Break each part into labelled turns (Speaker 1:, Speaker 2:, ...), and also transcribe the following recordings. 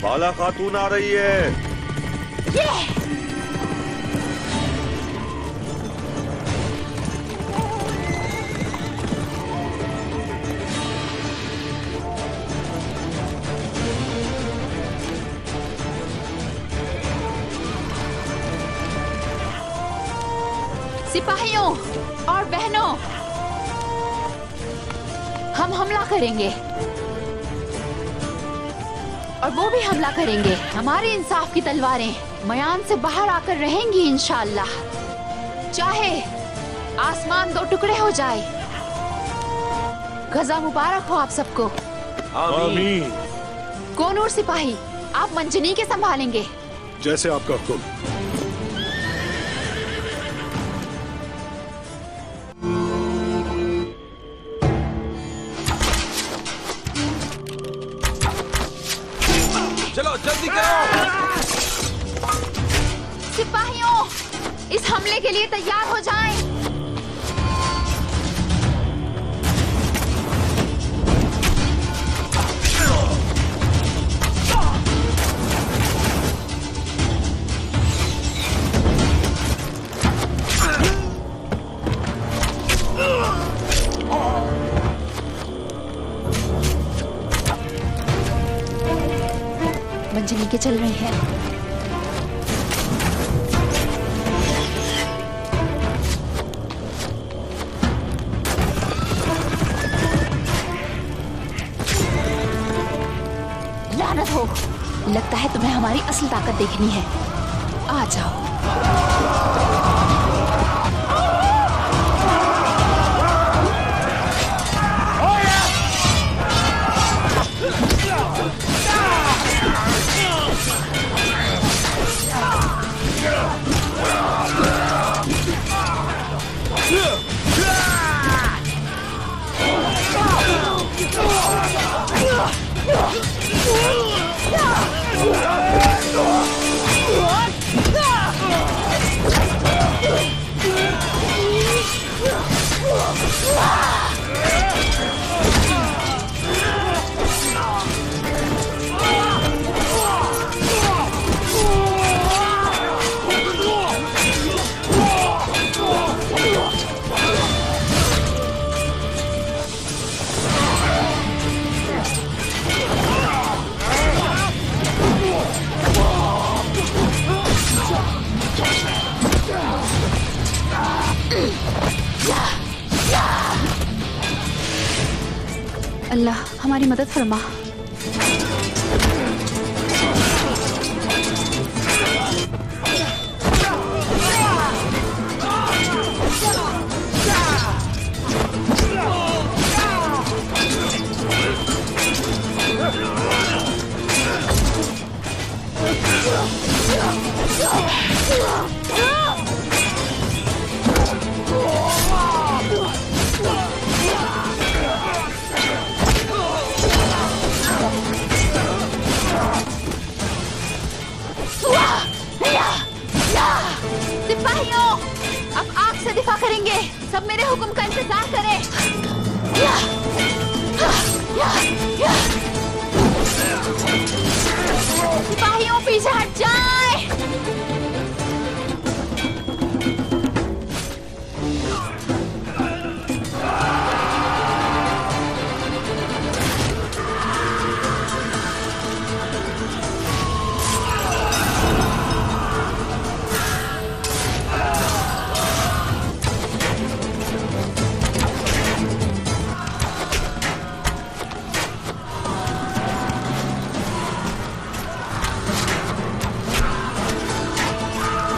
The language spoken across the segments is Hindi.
Speaker 1: बाला खातून आ रही है।
Speaker 2: सिपाहियों और बहनों, हम हमला करेंगे और वो भी हमला करेंगे। हमारी इंसाफ की तलवारें मयान से बाहर आकर रहेंगी इंशाअल्लाह, चाहे आसमान 2 टुकड़े हो जाए। गजा मुबारक हो आप सबको।
Speaker 1: आमीन।
Speaker 2: कोनूर सिपाही, आप मंजनी के संभालेंगे।
Speaker 3: जैसे आपका हुक्म।
Speaker 1: चलो जल्दी करो।
Speaker 2: सिपाहियों, इस हमले के लिए तैयार हो जाएं। मंजनी के चल रहे हैं। लानत हो, लगता है तुम्हें हमारी असली ताकत देखनी है। आ जाओ। अल्लाह हमारी मदद फरमा। सिपाहियों, अब आग से दिफा करेंगे। सब मेरे हुक्म का इंतजार करें। सिपाहियों पीछे हट जाएं।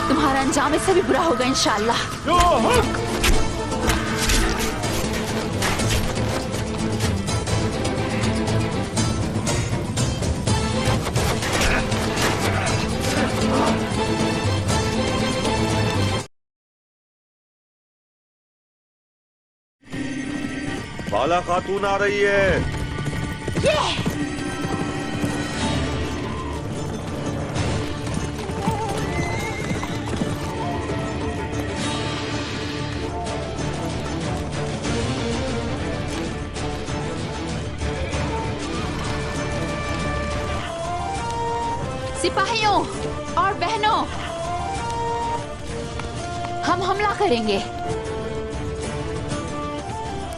Speaker 2: तुम्हारा अंजाम इससे भी बुरा होगा इंशाअल्लाह।
Speaker 1: बाला खातून आ रही है।
Speaker 2: सिपाहियों और बहनों, हम हमला करेंगे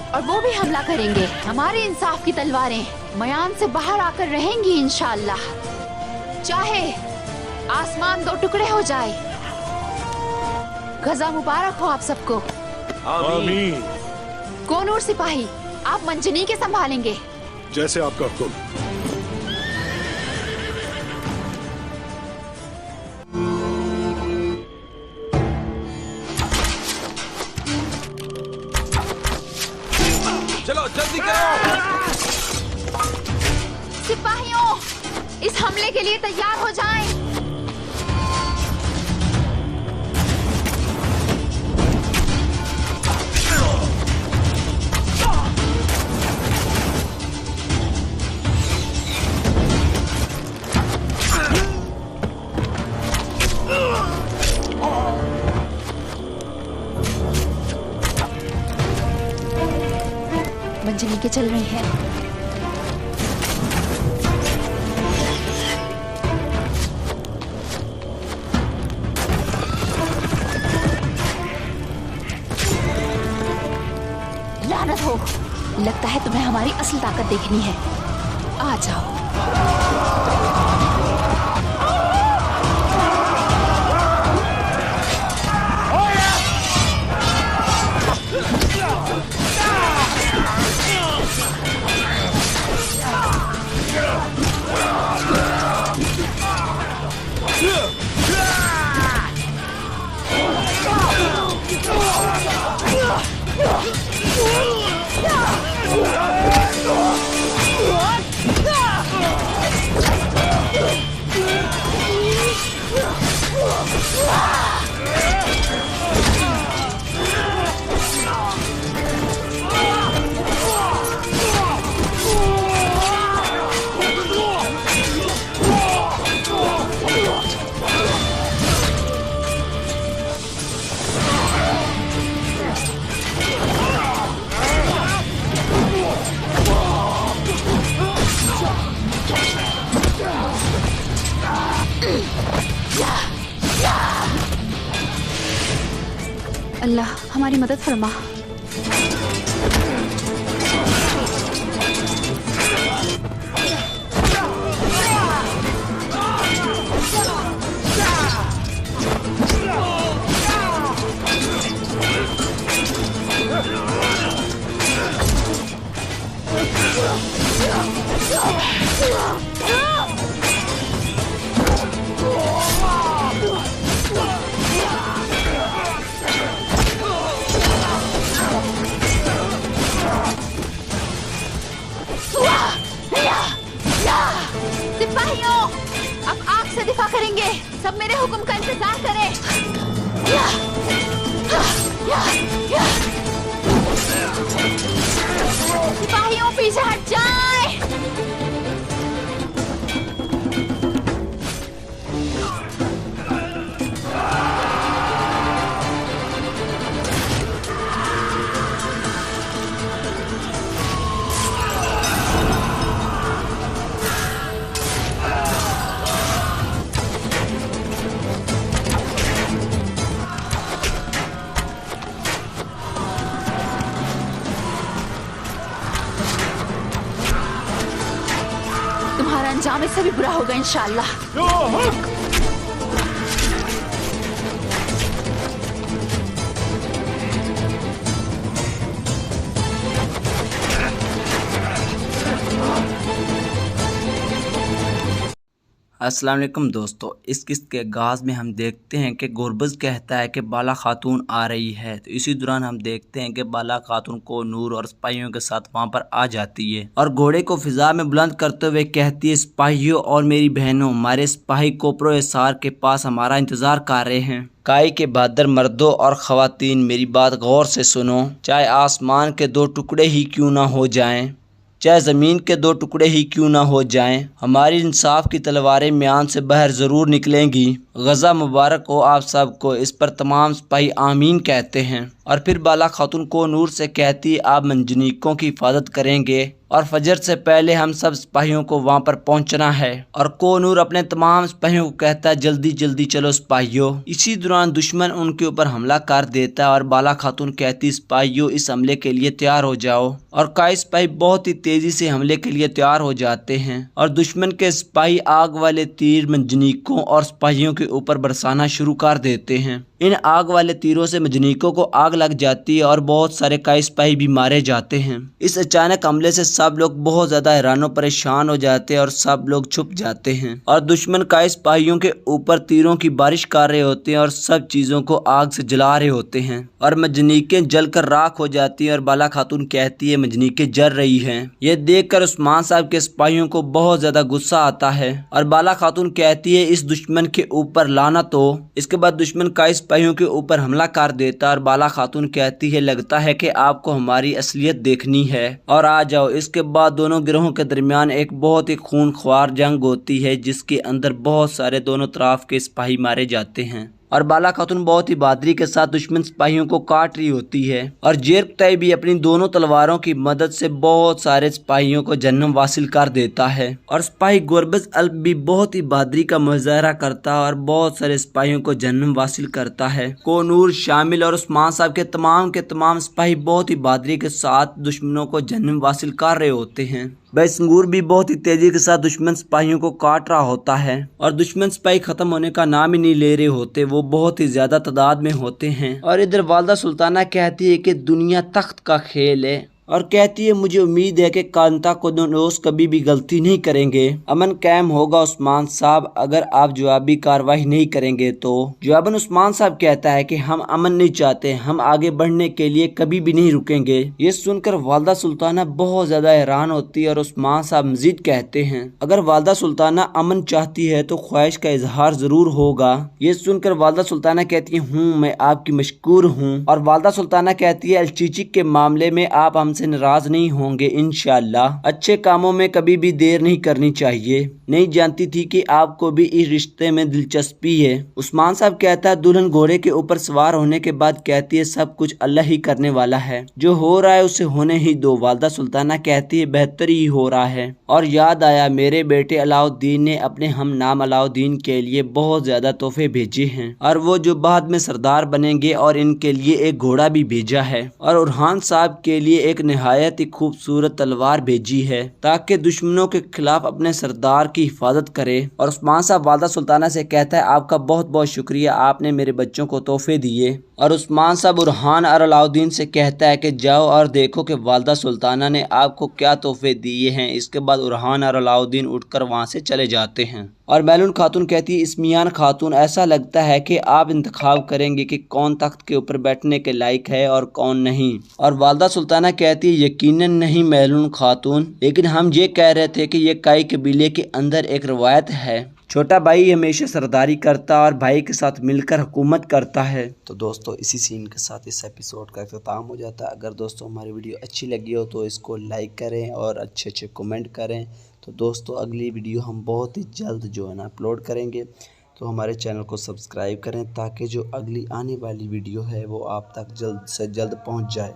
Speaker 2: और वो भी हमला करेंगे। हमारे इंसाफ की तलवारें मयान से बाहर आकर रहेंगी इंशाअल्लाह। चाहे आसमान दो टुकड़े हो जाए। गजा मुबारक हो आप सबको।
Speaker 1: आमीन।
Speaker 2: कोनूर सिपाही, आप मंजनी के संभालेंगे।
Speaker 3: जैसे आपका हुक्म।
Speaker 1: चलो जल्दी करो।
Speaker 2: सिपाहियों, इस हमले के लिए तैयार हो जाएं। मंजनी के चल रही है। लानत हो, लगता है तुम्हें हमारी असली ताकत देखनी है। आ जाओ। अल्लाह हमारी मदद फरमा। सिपाहियों, अब आग से दिफा करेंगे। सब मेरे हुक्म का इंतजार करें। सिपाहियों पीछे हट जाएं। तुम्हारा अंजाम इससे भी बुरा होगा इंशाअल्लाह।
Speaker 4: अस्सलाम वालेकुम दोस्तों, इस किस्त के आगाज़ में हम देखते हैं कि गुरबज कहता है कि बाला खातून आ रही है। तो इसी दौरान हम देखते हैं कि बाला खातून को नूर और सिपाहियों के साथ वहां पर आ जाती है और घोड़े को फिजा में बुलंद करते हुए कहती है, सिपाहियों और मेरी बहनों, हमारे सिपाही कोपरो हिसार के पास हमारा इंतजार कर रहे हैं। काई के बहादुर मर्दों और ख़वातीन, मेरी बात गौर से सुनो। चाहे आसमान के दो टुकड़े ही क्यों ना हो जाएं, चाहे ज़मीन के दो टुकड़े ही क्यों ना हो जाएं, हमारी इंसाफ की तलवारें म्यान से बाहर ज़रूर निकलेंगी। गज़ा मुबारक हो आप सबको। इस पर तमाम सिपाही आमीन कहते हैं और फिर बाला खातून को नूर से कहती है आप मंजनीकों की हिफाजत करेंगे और फजर से पहले हम सब सिपाहियों को वहां पर पहुंचना है। और कोनूर अपने तमाम सिपाहियों को कहता है जल्दी जल्दी चलो सिपाहियों। इसी दौरान दुश्मन उनके ऊपर हमला कर देता है और बाला खातून कहती सिपाहियों इस हमले के लिए तैयार हो जाओ। और कई सिपाही बहुत ही तेजी से हमले के लिए तैयार हो जाते हैं और दुश्मन के सिपाही आग वाले तीर मंजनीकों और सिपाहियों के ऊपर बरसाना शुरू कर देते हैं। इन आग वाले तीरों से मंजनीकों को आग लग जाती है और बहुत सारे कई सिपाही भी मारे जाते हैं। इस अचानक हमले से सब लोग बहुत ज्यादा हैरान और परेशान हो जाते हैं और सब लोग छुप जाते हैं और दुश्मन कई सिपाहियों के ऊपर तीरों की बारिश कर रहे होते हैं और सब चीजों को आग से जला रहे होते हैं और मंजनीकें जलकर राख हो जाती हैं और बाला खातून कहती है मंजनीकें जल रही हैं। ये देखकर उस्मान साहब के सिपाहियों को बहुत ज्यादा गुस्सा आता है और बाला खातून कहती है इस दुश्मन के ऊपर लानत हो। इसके बाद दुश्मन कई सिपाहियों के ऊपर हमला कर देता और बाला खातून कहती है लगता है कि आपको हमारी असलियत देखनी है और आ जाओ। इसके बाद दोनों गिरोहों के दरमियान एक बहुत ही खूनख्वार जंग होती है जिसके अंदर बहुत सारे दोनों तरफ के सिपाही मारे जाते हैं और बाला खातून बहुत ही बहादुरी के साथ दुश्मन सिपाहियों को काट रही होती है और जेरकताई भी अपनी दोनों तलवारों की मदद से बहुत सारे सिपाहियों को जन्म हासिल कर देता है और सिपाही गुरबज अल्प भी बहुत ही बहादुरी का मुजाहरा करता है और बहुत सारे सिपाहियों को जन्म हासिल करता है। कोनूर शामिल और उस्मान साहब के तमाम सिपाही बहुत ही बहादुरी के साथ दुश्मनों को जन्म हासिल कर रहे होते हैं। बैसंगूर भी बहुत ही तेजी के साथ दुश्मन सिपाहियों को काट रहा होता है और दुश्मन सिपाही खत्म होने का नाम ही नहीं ले रहे होते, वो बहुत ही ज्यादा तादाद में होते हैं। और इधर वालदा सुल्ताना कहती है कि दुनिया तख्त का खेल है और कहती है मुझे उम्मीद है कि कांता कोनोस कभी भी गलती नहीं करेंगे। अमन कायम होगा उस्मान साहब अगर आप जवाबी कार्रवाई नहीं करेंगे तो। जवाबन उस्मान साहब कहता है कि हम अमन नहीं चाहते, हम आगे बढ़ने के लिए कभी भी नहीं रुकेंगे। ये सुनकर वालदा सुल्ताना बहुत ज्यादा हैरान होती है और उस्मान साहब मजीद कहते हैं अगर वालदा सुल्ताना अमन चाहती है तो ख्वाहिश का इजहार जरूर होगा। ये सुनकर वालदा सुल्ताना कहती है हूँ मैं आपकी मशकूर हूँ। और वालदा सुल्ताना कहती है अलचीची के मामले में आप हमसे नाराज नहीं होंगे इंशाअल्लाह। अच्छे कामों में कभी भी देर नहीं करनी चाहिए। नहीं जानती थी कि आपको भी इस रिश्ते में दिलचस्पी है। उस्मान साहब कहता है दुल्हन घोड़े के ऊपर सवार होने के बाद कहती है सब कुछ अल्लाह ही करने वाला है, जो हो रहा है उसे होने ही दो। वालदा सुल्ताना कहती है बेहतर ही हो रहा है। और याद आया मेरे बेटे अलाउद्दीन ने अपने हम नाम अलाउद्दीन के लिए बहुत ज्यादा तोहफे भेजे हैं और वो जो बाद में सरदार बनेंगे और इनके लिए एक घोड़ा भी भेजा है और उरहान साहब के लिए एक निहायत ही खूबसूरत तलवार भेजी है ताकि दुश्मनों के खिलाफ अपने सरदार की हिफाजत करे। और उस्मान साहब वालदा सुल्ताना से कहता है आपका बहुत बहुत शुक्रिया, आपने मेरे बच्चों को तोहफे दिए। और उस्मान साहब उरहान और अलाउद्दीन से कहता है कि जाओ और देखो कि वालदा सुल्ताना ने आपको क्या तोहफे दिए हैं। इसके बाद उरहान और अलाउद्दीन उठकर वहां से चले जाते हैं और मैलून खातून कहती है इस्मियान खातून ऐसा लगता है कि आप इंतखाब करेंगे कि कौन तख्त के ऊपर बैठने के लायक है और कौन नहीं। और वालदा सुल्ताना कहती है यकीनन नहीं मैलून खातून, लेकिन हम ये कह रहे थे कि ये काई कबीले के अंदर एक रवायत है, छोटा भाई हमेशा सरदारी करता और भाई के साथ मिलकर हुकूमत करता है। तो दोस्तों इसी सीन के साथ इस एपिसोड का इख्तिताम हो जाता है। अगर दोस्तों हमारी वीडियो अच्छी लगी हो तो इसको लाइक करें और अच्छे अच्छे कमेंट करें। तो दोस्तों अगली वीडियो हम बहुत ही जल्द जो है ना अपलोड करेंगे, तो हमारे चैनल को सब्सक्राइब करें ताकि जो अगली आने वाली वीडियो है वो आप तक जल्द से जल्द पहुंच जाए।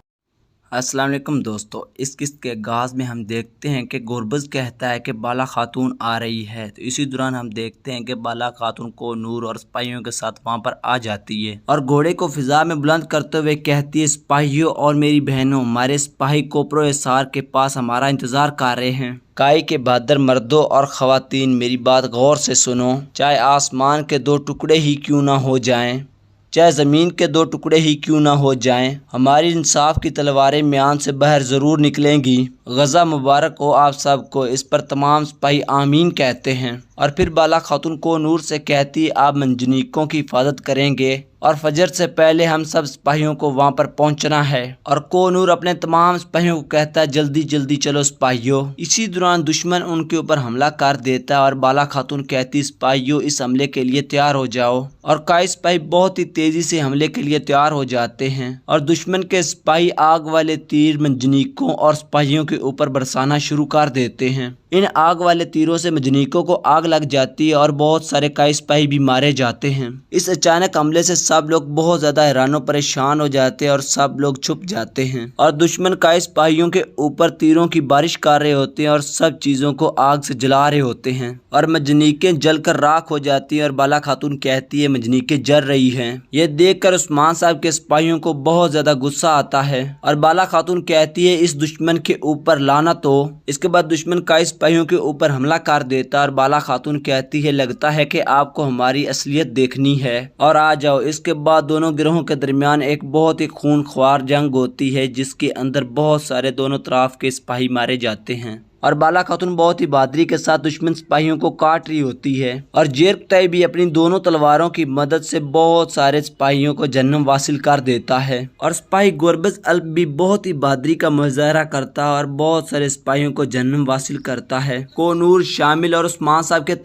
Speaker 4: अस्सलाम वालेकुम दोस्तों, इस किस्त के आगाज़ में हम देखते हैं कि गुरबज कहता है कि बाला खातून आ रही है। तो इसी दौरान हम देखते हैं कि बाला खातून को नूर और सिपाहियों के साथ वहां पर आ जाती है और घोड़े को फिजा में बुलंद करते हुए कहती है सिपाहियों और मेरी बहनों, हमारे सिपाही कोपरो एसार के पास हमारा इंतजार कर रहे हैं। काई के बहादुर मर्दों और ख़वातीन मेरी बात गौर से सुनो, चाहे आसमान के दो टुकड़े ही क्यों ना हो जाएं, चाहे ज़मीन के दो टुकड़े ही क्यों ना हो जाएं, हमारी इंसाफ की तलवारें म्यान से बाहर ज़रूर निकलेंगी। गज़ा मुबारक हो आप सबको। इस पर तमाम सिपाही आमीन कहते हैं और फिर बाला खातून को नूर से कहती आप मंजनीकों की हिफाजत करेंगे और फजर से पहले हम सब सिपाहियों को वहां पर पहुंचना है। और कोनूर अपने तमाम सिपाहियों को कहता है जल्दी जल्दी चलो सिपाहियों। इसी दौरान दुश्मन उनके ऊपर हमला कर देता है और बाला खातून कहती सिपाहियों इस हमले के लिए तैयार हो जाओ। और कई सिपाही बहुत ही तेजी से हमले के लिए तैयार हो जाते हैं और दुश्मन के सिपाही आग वाले तीर मंजनीकों और सिपाहियों के ऊपर बरसाना शुरू कर देते हैं। इन आग वाले तीरों से मंजनीकों को आग लग जाती है और बहुत सारे कई सिपाही भी मारे जाते हैं। इस अचानक हमले से सब लोग बहुत ज्यादा हैरान परेशान हो जाते हैं और सब लोग छुप जाते हैं और दुश्मन कई सिपाहियों के ऊपर तीरों की बारिश कर रहे होते हैं और सब चीजों को आग से जला रहे होते हैं और मंजनीकें जलकर राख हो जाती हैं और बाला खातून कहती है मंजनीकें जल रही हैं। ये देखकर उस्मान साहब के सिपाहियों को बहुत ज्यादा गुस्सा आता है और बाला खातून कहती है इस दुश्मन के ऊपर लानत हो। इसके बाद दुश्मन कई सिपाहियों के ऊपर हमला कर देता है और बाला खातून कहती है लगता है कि आपको हमारी असलियत देखनी है और आ जाओ। इसके बाद दोनों गिरोहों के दरमियान एक बहुत ही खूनख्वार जंग होती है जिसके अंदर बहुत सारे दोनों तरफ के सिपाही मारे जाते हैं और बाला खातून बहुत ही बहादुरी के साथ दुश्मन सिपाहियों को काट रही होती है और जेर कुतई भी अपनी दोनों तलवारों की मदद से बहुत सारे सिपाहियों को जन्म हासिल कर देता है और सिपाही गुरबज अल्प भी बहुत ही बहादुरी का मुजाहरा करता है और बहुत सारे सिपाहियों को जन्म हासिल करता है। कोनूर शामिल और उस्मान साहब के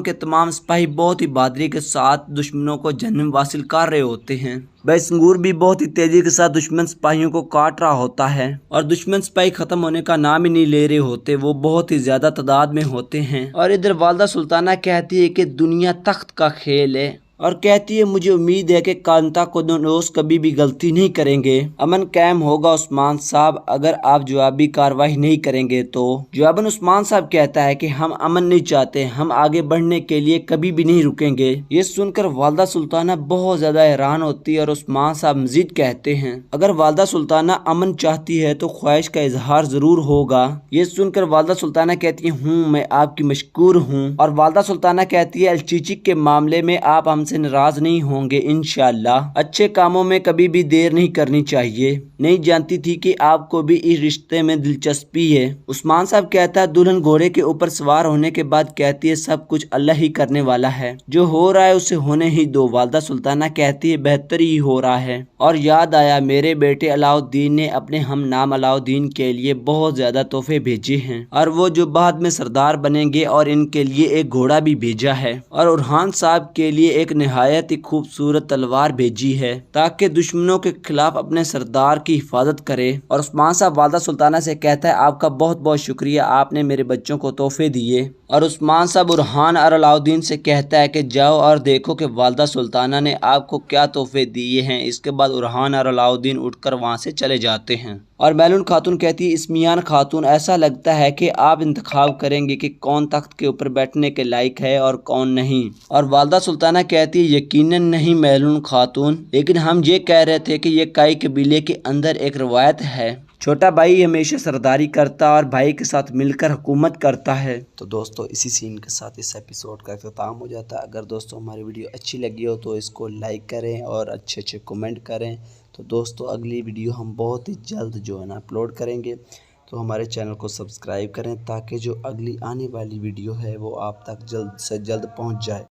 Speaker 4: तमाम सिपाही बहुत ही बहादुरी के साथ दुश्मनों को जन्म हासिल कर रहे होते हैं। बैसंगूर भी बहुत ही तेजी के साथ दुश्मन सिपाहियों को काट रहा होता है और दुश्मन सिपाही खत्म होने का नाम ही नहीं ले रहे होते, वो बहुत ही ज्यादा तादाद में होते हैं। और इधर वालदा सुल्ताना कहती है कि दुनिया तख्त का खेल है और कहती है मुझे उम्मीद है कि कांता कोनोस कभी भी गलती नहीं करेंगे, अमन कायम होगा उस्मान साहब अगर आप जवाबी कार्रवाई नहीं करेंगे तो। जवाबन उस्मान साहब कहता है कि हम अमन नहीं चाहते, हम आगे बढ़ने के लिए कभी भी नहीं रुकेंगे। ये सुनकर वालदा सुल्ताना बहुत ज्यादा हैरान होती है और उस्मान साहब मजीद कहते हैं अगर वालदा सुल्ताना अमन चाहती है तो ख्वाहिश का इजहार जरूर होगा। ये सुनकर वालदा सुल्ताना कहती है मैं आपकी मशकूर हूँ और वालदा सुल्ताना कहती है अलचीची के मामले में आप हमसे नाराज नहीं होंगे इंशाअल्लाह। अच्छे कामों में कभी भी देर नहीं करनी चाहिए। नहीं जानती थी कि आपको भी इस रिश्ते में दिलचस्पी है। उस्मान साहब कहता है दुल्हन घोड़े के ऊपर सवार होने के बाद कहती है सब कुछ अल्लाह ही करने वाला है, जो हो रहा है उसे होने ही दो। वालदा सुल्ताना कहती है बेहतर ही हो रहा है और याद आया मेरे बेटे अलाउद्दीन ने अपने हम नाम अलाउद्दीन के लिए बहुत ज्यादा तोहफे भेजे हैं और वो जो बाद में सरदार बनेंगे और इनके लिए एक घोड़ा भी भेजा है और उरहान साहब के लिए एक निहायत ही खूबसूरत तलवार भेजी है ताकि दुश्मनों के खिलाफ अपने सरदार की हिफाजत करे। और उस्मान साहब वालदा सुल्ताना से कहता है आपका बहुत बहुत शुक्रिया, आपने मेरे बच्चों को तोहफे दिए। और उस्मान साहब उरहान और अलाउद्दीन से कहता है कि जाओ और देखो कि वालदा सुल्ताना ने आपको क्या तोहफे दिए हैं। इसके बाद उरहान और अलाउद्दीन उठकर वहां से चले जाते हैं और मैलून खातून कहती है इस्मियान खातून ऐसा लगता है कि आप इंतखाब करेंगे कि कौन तख्त के ऊपर बैठने के लायक है और कौन नहीं। और वालदा सुल्ताना कहती है यकीनन नहीं मैलून खातून, लेकिन हम ये कह रहे थे कि ये काई कबीले के अंदर एक रवायत है, छोटा भाई हमेशा सरदारी करता और भाई के साथ मिलकर हुकूमत करता है। तो दोस्तों इसी सीन के साथ इस एपिसोड का अख्ताम हो जाता है। अगर दोस्तों हमारी वीडियो अच्छी लगी हो तो इसको लाइक करें और अच्छे कमेंट करें। तो दोस्तों अगली वीडियो हम बहुत ही जल्द जो है ना अपलोड करेंगे, तो हमारे चैनल को सब्सक्राइब करें ताकि जो अगली आने वाली वीडियो है वो आप तक जल्द से जल्द पहुंच जाए।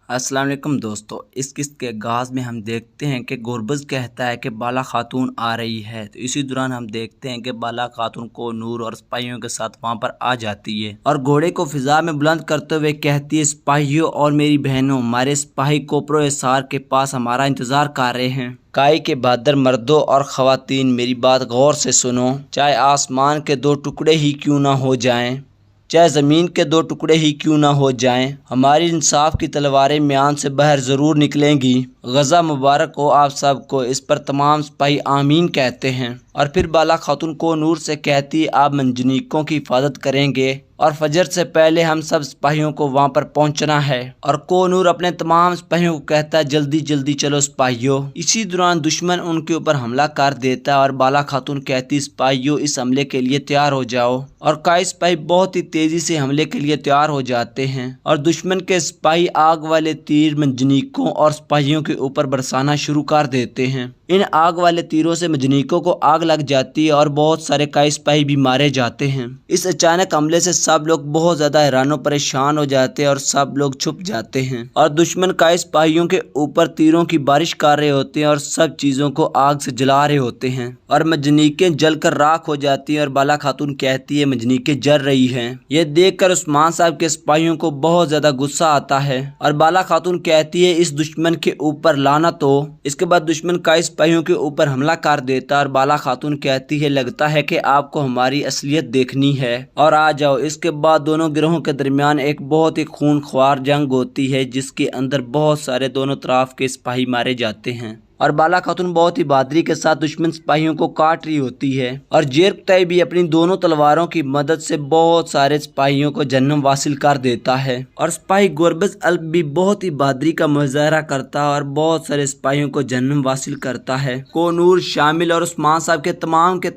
Speaker 4: अस्सलाम वालेकुम दोस्तों, इस किस्त के आगाज़ में हम देखते हैं कि गुरबज कहता है कि बाला खातून आ रही है। तो इसी दौरान हम देखते हैं कि बाला खातून को नूर और सिपाहियों के साथ वहां पर आ जाती है और घोड़े को फिजा में बुलंद करते हुए कहती है सिपाहियों और मेरी बहनों, हमारे सिपाही कोपरो एसार के पास हमारा इंतजार कर रहे हैं। काई के बहादुर मर्दों और ख़वातीन मेरी बात गौर से सुनो, चाहे आसमान के दो टुकड़े ही क्यों ना हो जाएं, चाहे ज़मीन के दो टुकड़े ही क्यों ना हो जाएं, हमारी इंसाफ की तलवारें म्यान से बाहर ज़रूर निकलेंगी। गज़ा मुबारक हो आप सब को। इस पर तमाम सिपाही आमीन कहते हैं और फिर बाला खातून को नूर से कहती आप मंजनीकों की हिफाजत करेंगे और फजर से पहले हम सब सिपाहियों को वहां पर पहुंचना है। और कोनूर अपने तमाम सिपाहियों को कहता है जल्दी जल्दी चलो सिपाहियों। इसी दौरान दुश्मन उनके ऊपर हमला कर देता है और बाला खातून कहती सिपाहियों इस हमले के लिए तैयार हो जाओ। और कई सिपाही बहुत ही तेजी से हमले के लिए तैयार हो जाते हैं और दुश्मन के सिपाही आग वाले तीर मंजनीकों और सिपाहियों के ऊपर बरसाना शुरू कर देते हैं। इन आग वाले तीरों से मंजनीकों को आग लग जाती है और बहुत सारे कई सिपाही भी मारे जाते हैं। इस अचानक हमले से सब लोग बहुत ज्यादा हैरान परेशान हो जाते हैं और सब लोग छुप जाते हैं और दुश्मन कई सिपाहियों के ऊपर तीरों की बारिश कर रहे होते हैं और सब चीजों को आग से जला रहे होते हैं और मंजनीकें जलकर राख हो जाती है और बाला खातून कहती है मंजनीकें जल रही हैं। ये देखकर उस्मान साहब के सिपाहियों को बहुत ज्यादा गुस्सा आता है और बाला खातून कहती है इस दुश्मन के ऊपर लानत हो। इसके बाद दुश्मन कई सिपाहियों के ऊपर हमला कर देता है और बाला खातून कहती है लगता है कि आपको हमारी असलियत देखनी है और आ जाओ। इसके बाद दोनों गिरोहों के दरमियान एक बहुत ही खूनख्वार जंग होती है जिसके अंदर बहुत सारे दोनों तरफ के सिपाही मारे जाते हैं और बाला खातून बहुत ही बहादुरी के साथ दुश्मन सिपाहियों को काट रही होती है और जेरकताई भी अपनी दोनों तलवारों की मदद से बहुत सारे सिपाहियों को जन्म हासिल कर देता है और सिपाही गुरबज अल्प भी बहुत ही बहादुरी का मुजाहरा करता है और बहुत सारे सिपाहियों को जन्म हासिल करता है। कोनूर, शामिल और उस्मान साहब के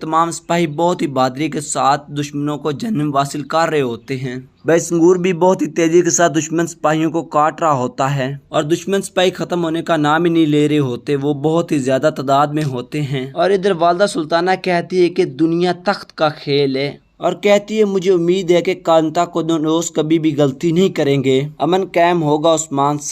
Speaker 4: तमाम सिपाही बहुत ही बहादुरी के साथ दुश्मनों को जन्म हासिल कर रहे होते हैं। बैसंगूर भी बहुत ही तेजी के साथ दुश्मन सिपाहियों को काट रहा होता है और दुश्मन सिपाही खत्म होने का नाम ही नहीं ले रहे होते, वो बहुत ही ज्यादा तादाद में होते हैं। और इधर वालदा सुल्ताना कहती है कि दुनिया तख्त का खेल है और कहती है मुझे उम्मीद है कि कांता को दोस्त कभी भी गलती नहीं करेंगे, अमन कायम होगा उस्मान साहब।